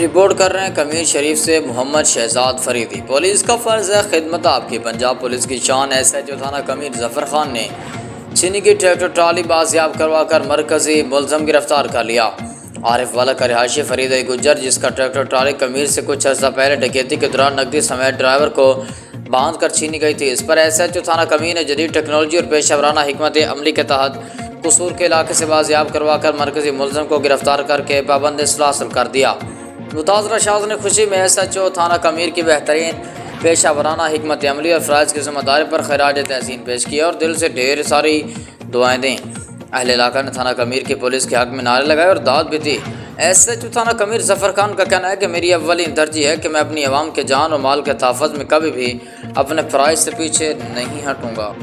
Report کر رہے ہیں کمیر شریف سے محمد شہزاد فریدی۔ پولیس کا فرض ہے خدمت آپ کی۔ پنجاب پولیس کی شان۔ SHO تھانہ کمیر ظفر خان نے چینی کی ٹریکٹر ٹرالی بازیاب کروا کر مرکزی ملزم گرفتار کر لیا۔ عارف والا کا رہائشی فریدہ گجر، جس کا ٹریکٹر ٹرالی کمیر سے کچھ عرصہ پہلے ڈکیتی کے دوران نقدی سمیت ڈرائیور کو باندھ کر چھینی گئی تھی، اس پر SHO تھانہ کمیر نے جدید ٹیکنالوجی اور پیشہ ورانہ حکمت عملی کے تحت قصور کے علاقے سے بازیاب کروا کر مرکزی ملزم کو گرفتار کر کے پابند اصلاح حاصل کر دیا۔ متاثرہ شخص نے خوشی میں SHO تھانہ کمیر کی بہترین پیشہ ورانہ حکمت عملی اور فرائض کی ذمہ داری پر خراج تحسین پیش کیا اور دل سے ڈھیر ساری دعائیں دیں۔ اہل علاقہ نے تھانہ کمیر کی پولیس کے حق میں نعرے لگائے اور داد بھی دی۔ SHO تھانہ کمیر ظفر خان کا کہنا ہے کہ میری اولین ترجیح ہے کہ میں اپنی عوام کے جان و مال کے تحفظ میں کبھی بھی اپنے فرائض سے پیچھے نہیں ہٹوں گا۔